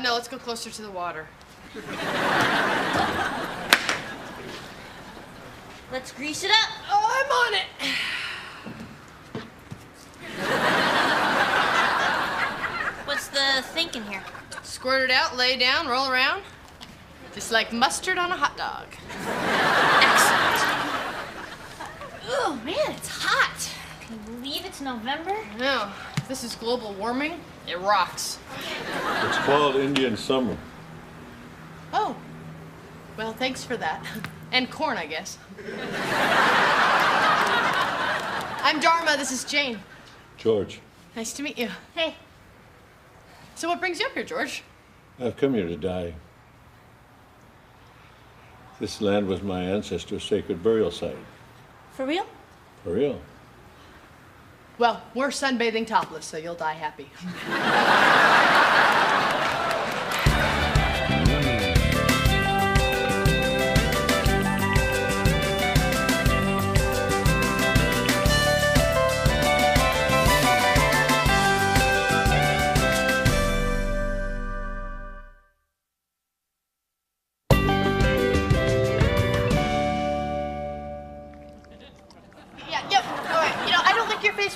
No, let's go closer to the water. Let's grease it up. Oh, I'm on it. What's the thinking here? Squirt it out, lay down, roll around. Just like mustard on a hot dog. Excellent. Oh, man, it's hot. Can you believe it's November? No, if this is global warming, it rocks. It's called Indian summer. Oh, well, thanks for that. And corn, I guess. I'm Dharma, this is Jane. George, Nice to meet you. Hey. So what brings you up here, George? I've come here to die. This land was my ancestors' sacred burial site. For real? For real. Well, we're sunbathing topless, so you'll die happy.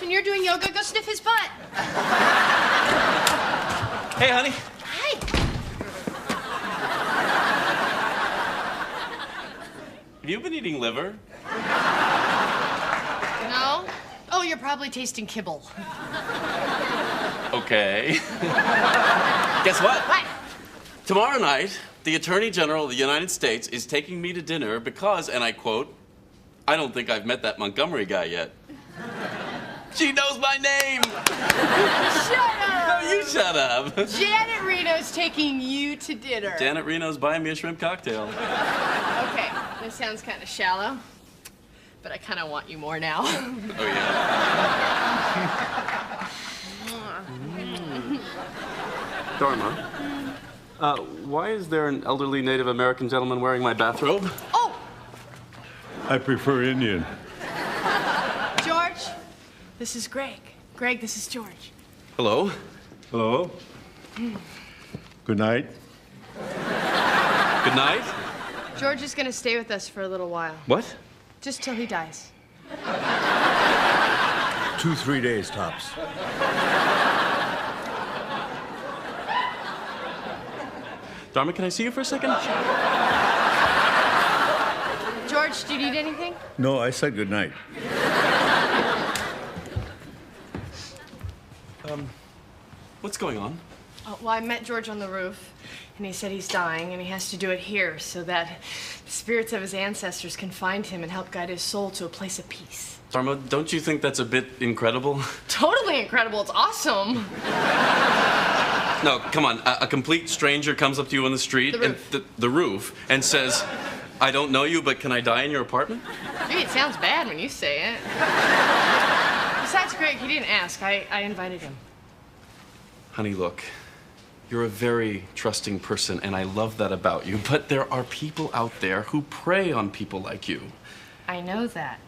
When you're doing yoga, go sniff his butt. Hey, honey. Hi. Have you been eating liver? No? Oh, you're probably tasting kibble. Okay. Guess what? What? Tomorrow night, the Attorney General of the United States is taking me to dinner because, and I quote, I don't think I've met that Montgomery guy yet. She knows my name! Shut up! No, you shut up. Janet Reno's taking you to dinner. Janet Reno's buying me a shrimp cocktail. Okay, this sounds kind of shallow, but I kind of want you more now. Oh, yeah? Dharma, why is there an elderly Native American gentleman wearing my bathrobe? Oh, I prefer Indian. George, this is Greg. Greg, this is George. Hello. Hello? Good night. Good night. George is going to stay with us for a little while. What? Just till he dies. 2-3 days tops. Dharma, can I see you for a second? George, do you need anything? No, I said good night. What's going on? Oh, well, I met George on the roof, and he said he's dying, and he has to do it here so that the spirits of his ancestors can find him and help guide his soul to a place of peace. Dharma, don't you think that's a bit incredible? Totally incredible. It's awesome. No, come on. A complete stranger comes up to you on the street, The roof. and the roof, and says, I don't know you, but can I die in your apartment? Maybe it sounds bad when you say it. Besides, Greg, he didn't ask. I invited him. Honey, look, you're a very trusting person, and I love that about you, but there are people out there who prey on people like you. I know that.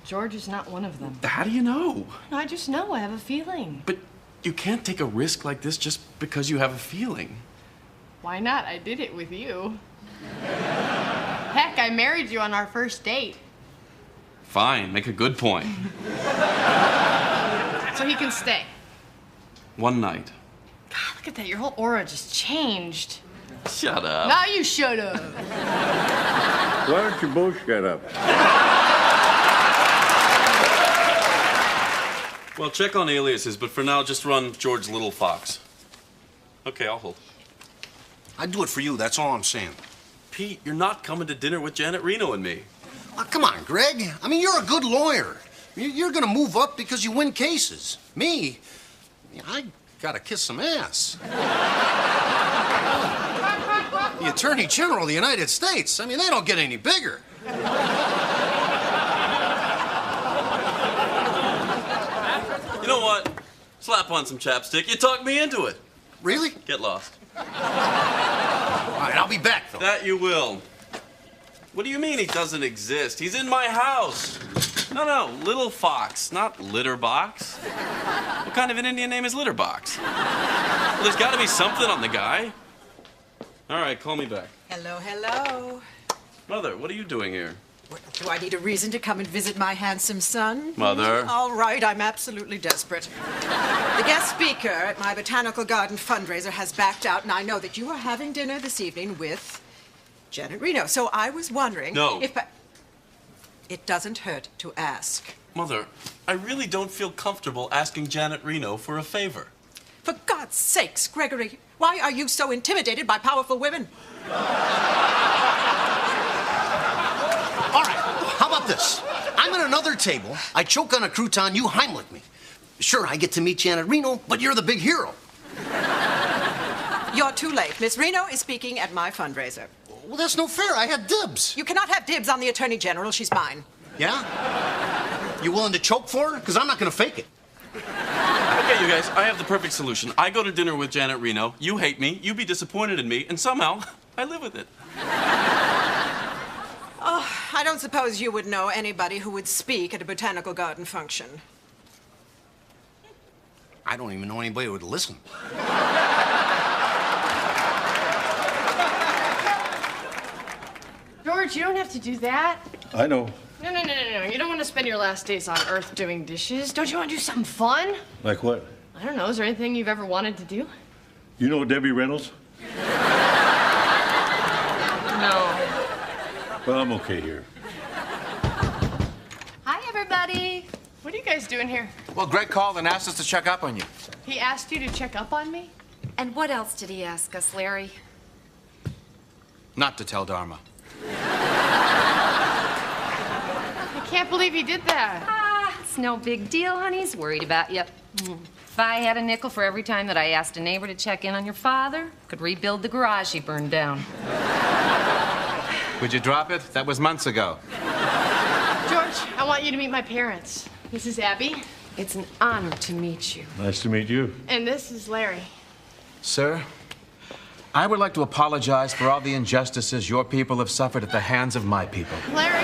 George is not one of them. How do you know? I just know. I have a feeling. But you can't take a risk like this just because you have a feeling. Why not? I did it with you. Heck, I married you on our first date. Fine, make a good point. So he can stay. One night. God, look at that. Your whole aura just changed. Shut up. Now you shut up. Why don't you both shut up? Well, check on aliases, but for now, just run George Little Fox. Okay, I'll hold. I'd do it for you, that's all I'm saying. Pete, you're not coming to dinner with Janet Reno and me. Oh, come on, Greg. I mean, you're a good lawyer. You're gonna move up because you win cases. Me, I gotta kiss some ass. The Attorney General of the United States. I mean, they don't get any bigger. You know what? Slap on some chapstick. You talked me into it. Really? Get lost. All right, I'll be back, though. That you will. What do you mean he doesn't exist? He's in my house. No, Little Fox, not Litter Box. What kind of an Indian name is Litter Box? Well, there's got to be something on the guy. All right, call me back. Hello, hello. Mother, what are you doing here? Well, do I need a reason to come and visit my handsome son? Mother. All right, I'm absolutely desperate. The guest speaker at my botanical garden fundraiser has backed out, and I know that you are having dinner this evening with Janet Reno. So I was wondering No. if it doesn't hurt to ask. Mother, I really don't feel comfortable asking Janet Reno for a favor. For God's sakes, Gregory, why are you so intimidated by powerful women? All right, how about this? I'm at another table. I choke on a crouton, you Heimlich me. Sure, I get to meet Janet Reno, but you're the big hero. You're too late. Miss Reno is speaking at my fundraiser. Well, that's no fair. I had dibs. You cannot have dibs on the Attorney General. She's mine. Yeah? You willing to choke for her? Because I'm not going to fake it. Okay, you guys, I have the perfect solution. I go to dinner with Janet Reno, you hate me, you be disappointed in me, and somehow I live with it. Oh, I don't suppose you would know anybody who would speak at a botanical garden function. I don't even know anybody who would listen. George, you don't have to do that. I know. No. You don't want to spend your last days on Earth doing dishes. Don't you want to do something fun? Like what? I don't know. Is there anything you've ever wanted to do? You know Debbie Reynolds? No. Well, I'm okay here. Hi, everybody. What are you guys doing here? Well, Greg called and asked us to check up on you. He asked you to check up on me? And what else did he ask us, Larry? Not to tell Dharma. I can't believe he did that. It's no big deal, honey. He's worried about you. If I had a nickel for every time that I asked a neighbor to check in on your father, could rebuild the garage he burned down. Would you drop it? That was months ago. George, I want you to meet my parents. This is Abby, It's an honor to meet you. Nice to meet you. and this is Larry. Sir, I would like to apologize for all the injustices your people have suffered at the hands of my people. Larry,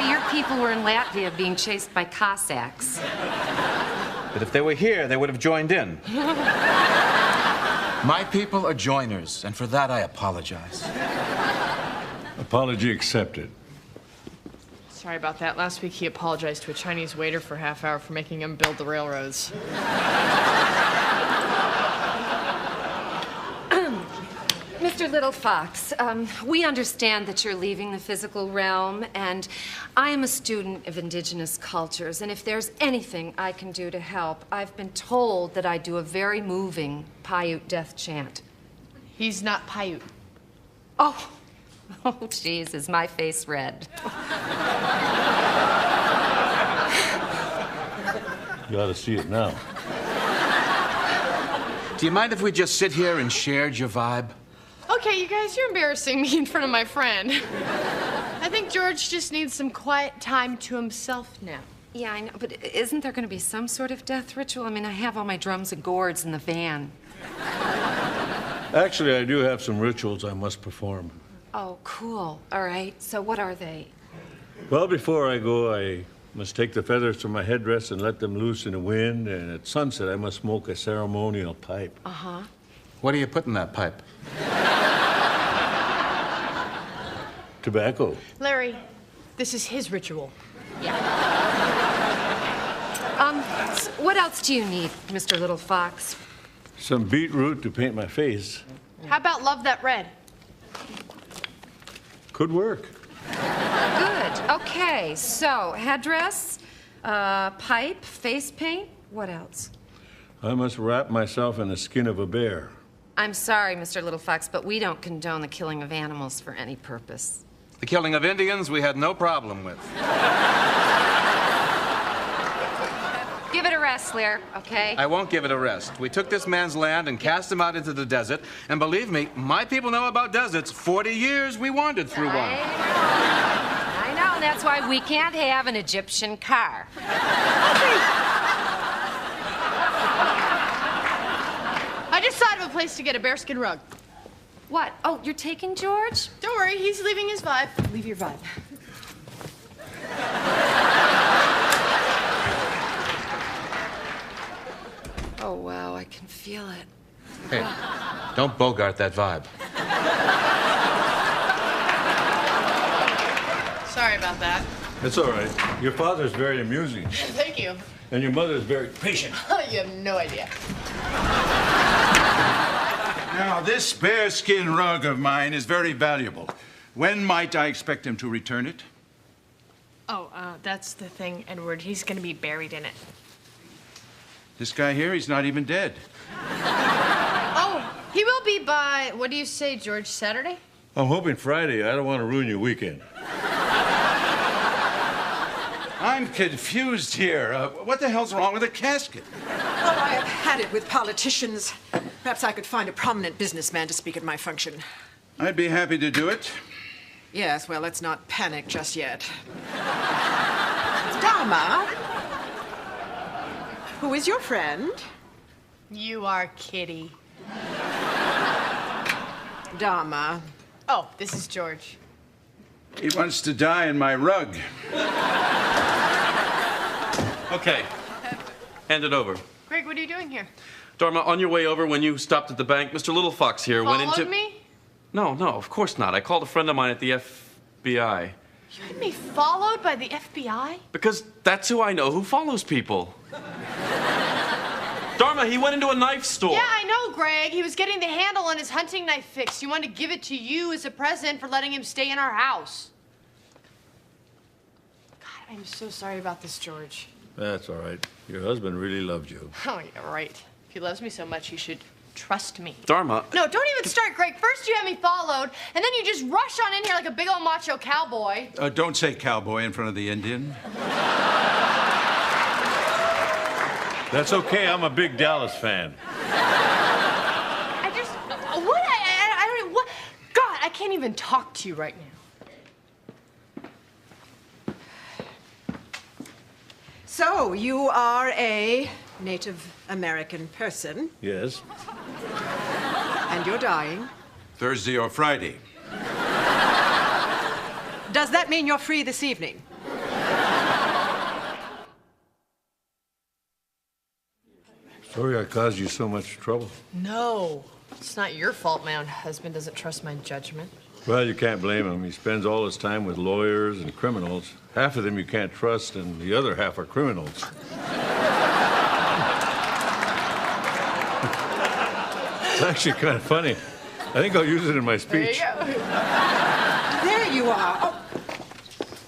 Your people were in Latvia being chased by Cossacks. But if they were here, they would have joined in. My people are joiners, and for that I apologize. Apology accepted. sorry about that. Last week he apologized to a Chinese waiter for a half hour for making him build the railroads. Mr. Little Fox, we understand that you're leaving the physical realm, and I am a student of indigenous cultures, and if there's anything I can do to help, I've been told that I do a very moving Paiute death chant. He's not Paiute. Oh, geez, is my face red? You ought to see it now. Do you mind if we just sit here and shared your vibe? Okay, you guys, you're embarrassing me in front of my friend. I think George just needs some quiet time to himself now. Yeah, I know, but isn't there going to be some sort of death ritual? I mean, I have all my drums and gourds in the van. Actually, I do have some rituals I must perform. Oh, cool. All right, so what are they? Well, before I go, I must take the feathers from my headdress and let them loose in the wind, and at sunset, I must smoke a ceremonial pipe. Uh-huh. What do you put in that pipe? Tobacco. Larry, this is his ritual. What else do you need, Mr. Little Fox? Some beetroot to paint my face. How about Love That Red? Could work. Good. Okay, so headdress, pipe, face paint. What else? I must wrap myself in the skin of a bear. I'm sorry, Mr. Little Fox, but we don't condone the killing of animals for any purpose. The killing of Indians we had no problem with. Give it a rest, Lair, okay? I won't give it a rest. We took this man's land and cast him out into the desert, and believe me, my people know about deserts. 40 years we wandered through one. I know, and that's why we can't have an Egyptian car. I just thought of a place to get a bearskin rug. What? Oh, you're taking George? Don't worry, he's leaving his vibe. Leave your vibe. feel it. Hey, don't bogart that vibe. Sorry about that. It's all right. Your father's very amusing, Thank you. and your mother's very patient. You have no idea. Now, this bearskin rug of mine is very valuable. When might I expect him to return it? Oh, that's the thing, Edward. He's gonna be buried in it. This guy here, he's not even dead. Oh, he will be by, what do you say, George, Saturday? I'm hoping Friday. I don't want to ruin your weekend. I'm confused here. What the hell's wrong with the casket? Oh, I have had it with politicians. Perhaps I could find a prominent businessman to speak at my function. I'd be happy to do it. Yes, well, let's not panic just yet. Dharma, who is your friend? You are Kitty. Dharma. Oh, this is George. He wants to die in my rug. Okay. Hand it over. Greg, what are you doing here? Dharma, on your way over, when you stopped at the bank, Mr. Little Fox here went into... Followed me? No, of course not. I called a friend of mine at the FBI. You had me followed by the FBI? Because that's who I know who follows people. Dharma, he went into a knife store. Yeah, I know, Greg. He was getting the handle on his hunting knife fixed. He wanted to give it to you as a present for letting him stay in our house. God, I'm so sorry about this, George. That's all right. Your husband really loved you. Oh, yeah, right. If he loves me so much, he should trust me. Dharma. No, don't even start, Greg. First you had me followed, and then you just rush on in here like a big old macho cowboy. Don't say cowboy in front of the Indian. That's okay. I'm a big Dallas fan. I just... What? I don't even... What? God, I can't even talk to you right now. So, you are a Native American person, Yes. and you're dying. Thursday or Friday. Does that mean you're free this evening? Sorry I caused you so much trouble. No. It's not your fault my own husband doesn't trust my judgment. Well, you can't blame him. He spends all his time with lawyers and criminals. Half of them you can't trust, and the other half are criminals. It's actually kind of funny. I think I'll use it in my speech. There you go. There you are. Oh.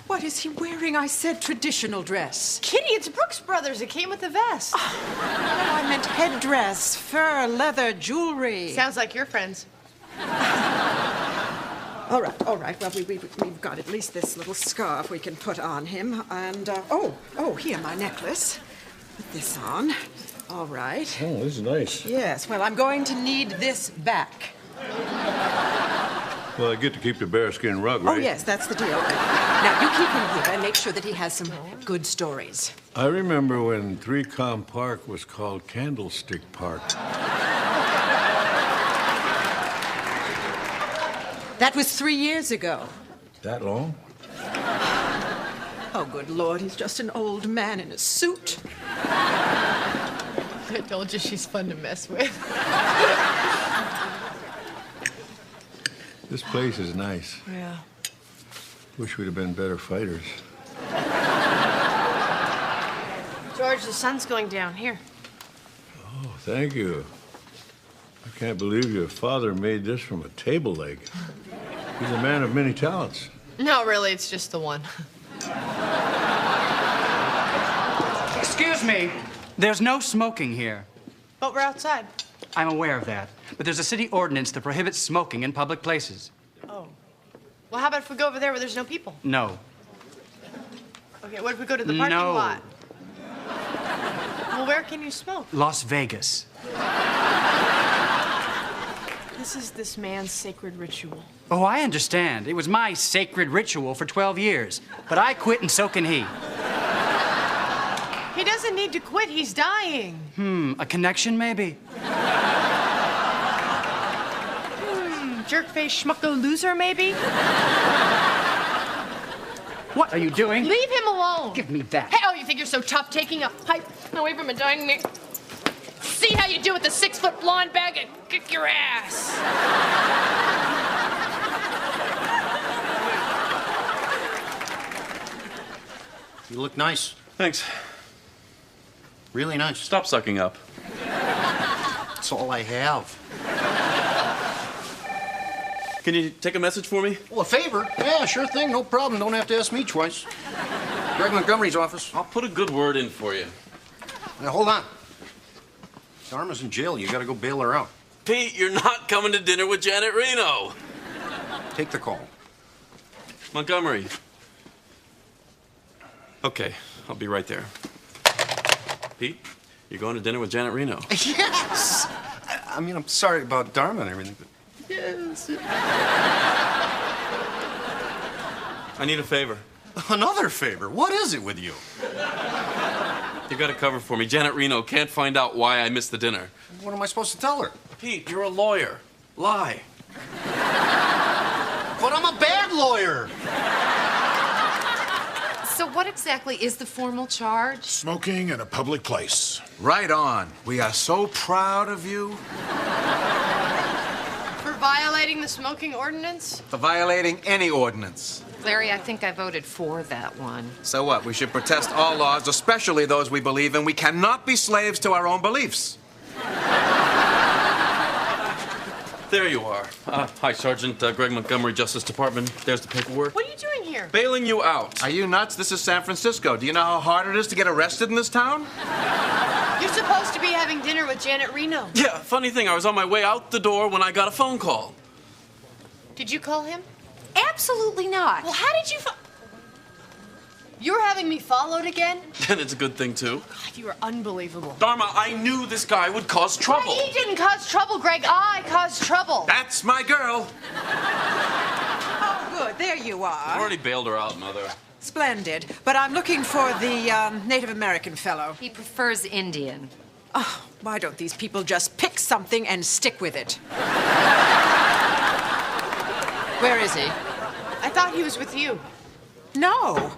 What is he wearing? I said traditional dress. Kitty, it's Brooks Brothers. It came with the vest. No, I meant headdress, fur, leather, jewelry. Sounds like your friends. All right. Well, we've got at least this little scarf we can put on him. And, here, my necklace. Put this on. All right. Oh, this is nice. Yes, well, I'm going to need this back. Well, I get to keep the bearskin rug, right? Oh, yes, that's the deal. Now, you keep him here and make sure that he has some good stories. I remember when 3Com Park was called Candlestick Park. That was 3 years ago. That long? Oh, good Lord, he's just an old man in a suit. I told you she's fun to mess with. This place is nice. Yeah. Wish we'd have been better fighters. George, the sun's going down. Here. Oh, thank you. I can't believe your father made this from a table leg. He's a man of many talents. No, really, it's just the one. Excuse me. There's no smoking here. But we're outside. I'm aware of that. But there's a city ordinance that prohibits smoking in public places. Oh. Well, how about if we go over there where there's no people? No. Okay, what if we go to the parking No. lot? Well, where can you smoke? Las Vegas. This is this man's sacred ritual. Oh, I understand. It was my sacred ritual for 12 years. But I quit and so can he. He doesn't need to quit. He's dying. A connection, maybe? Jerk-face schmucko loser, maybe? What are you doing? Leave him alone. Give me that. Hey, oh, you think you're so tough taking a pipe away from a dying man? see how you do with the 6-foot blonde bag and kick your ass. You look nice. Thanks. Really nice. Stop sucking up. That's all I have. Can you take a message for me? Well, a favor? Yeah, sure thing. No problem. Don't have to ask me twice. Greg Montgomery's office. I'll put a good word in for you. Now, hold on. Dharma's in jail. You gotta go bail her out. Pete, you're not coming to dinner with Janet Reno. Take the call. Montgomery. Okay, I'll be right there. Pete, you're going to dinner with Janet Reno. Yes! I mean, I'm sorry about Dharma and everything, but yes. I need a favor. Another favor? What is it with you? You got to cover for me. Janet Reno can't find out why I missed the dinner. What am I supposed to tell her? Pete, you're a lawyer. Lie. But I'm a bad lawyer. So what exactly is the formal charge? Smoking in a public place. Right on. We are so proud of you For violating the smoking ordinance? for violating any ordinance. Larry, I think I voted for that one. So what? We should protest all laws, especially those we believe in. We cannot be slaves to our own beliefs. There you are. Hi, Sergeant. Greg Montgomery, Justice Department. There's the paperwork. What are you doing here? Bailing you out. Are you nuts? This is San Francisco. Do you know how hard it is to get arrested in this town? You're supposed to be having dinner with Janet Reno. Yeah, funny thing, I was on my way out the door when I got a phone call. Did you call him? Absolutely not. Well, how did you You're having me followed again? And it's a good thing, too. God, you are unbelievable. Dharma, I knew this guy would cause trouble. He didn't cause trouble, Greg. I caused trouble. That's my girl. Oh, good. There you I are. already bailed her out, Mother. Splendid. But I'm looking for the Native American fellow. He prefers Indian. Oh, why don't these people just pick something and stick with it? Where is he? I thought he was with you. No.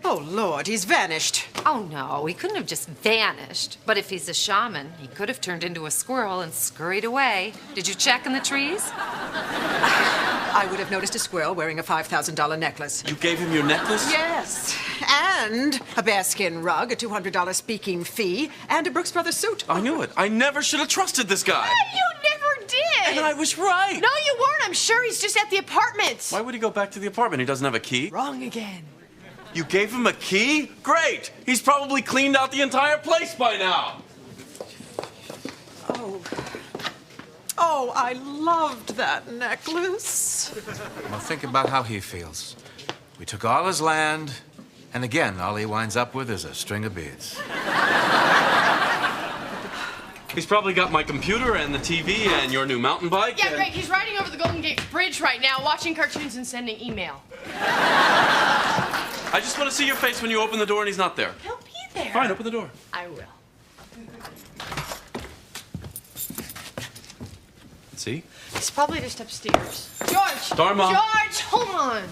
Oh, Lord, he's vanished. Oh, no, he couldn't have just vanished. But if he's a shaman, he could have turned into a squirrel and scurried away. Did you check in the trees? I would have noticed a squirrel wearing a $5,000 necklace. You gave him your necklace? Yes. And a bearskin rug, a $200 speaking fee, and a Brooks Brothers suit. I knew it. I never should have trusted this guy. You never did. And I was right. No, you weren't. I'm sure he's just at the apartment. Why would he go back to the apartment? He doesn't have a key? Wrong again. You gave him a key? Great. He's probably cleaned out the entire place by now. Oh. Oh, I loved that necklace. Well, think about how he feels. We took all his land, and again, all he winds up with is a string of beads. He's probably got my computer and the TV and your new mountain bike. Yeah, and... Greg, he's riding over the Golden Gate Bridge right now, watching cartoons and sending email. I just want to see your face when you open the door and he's not there. He'll be there. Fine, open the door. I will. See? He's probably just upstairs. George! Dharma. George, hold on.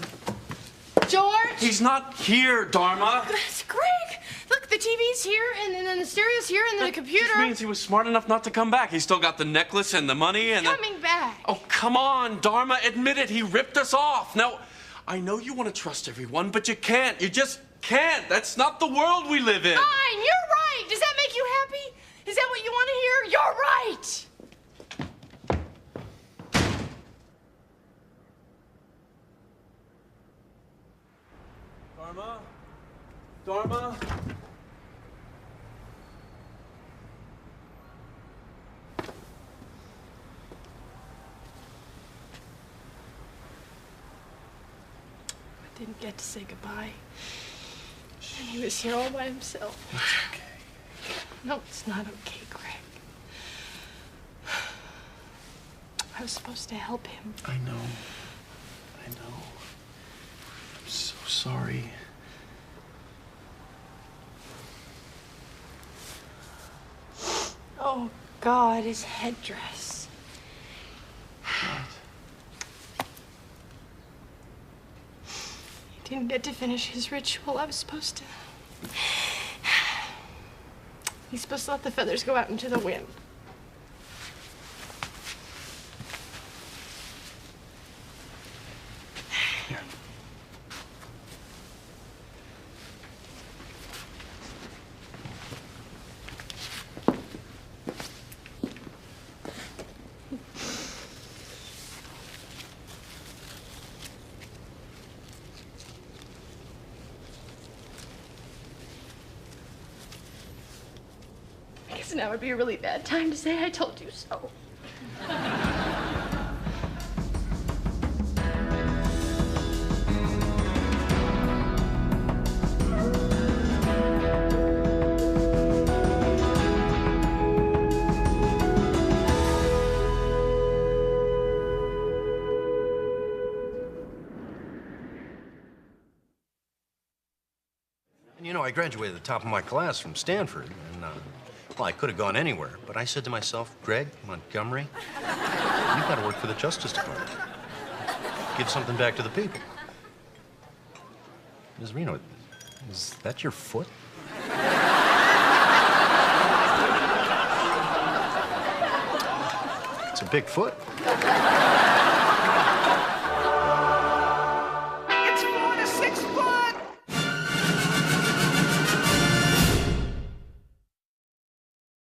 George! He's not here, Dharma. That's Greg! Look, the TV's here, and then the stereo's here, and then the computer. This means he was smart enough not to come back. He's still got the necklace and the money and Coming back. Oh, come on, Dharma. Admit it. He ripped us off. Now, I know you want to trust everyone, but you can't. You just can't. That's not the world we live in. Fine, you're right. Does that make you happy? Is that what you want to hear? You're right. Dharma? Dharma? I didn't get to say goodbye. And he was here all by himself. It's okay. No, it's not okay, Greg. I was supposed to help him. I know. I'm so sorry. Oh, God, his headdress. He didn't get to finish his ritual. I was supposed to. He's supposed to let the feathers go out into the wind. So now would be a really bad time to say I told you so. And you know, I graduated at the top of my class from Stanford, and, well, I could have gone anywhere, but I said to myself, Greg, Montgomery, you've got to work for the Justice Department. Give something back to the people. Ms. Reno, is that your foot? It's a big foot.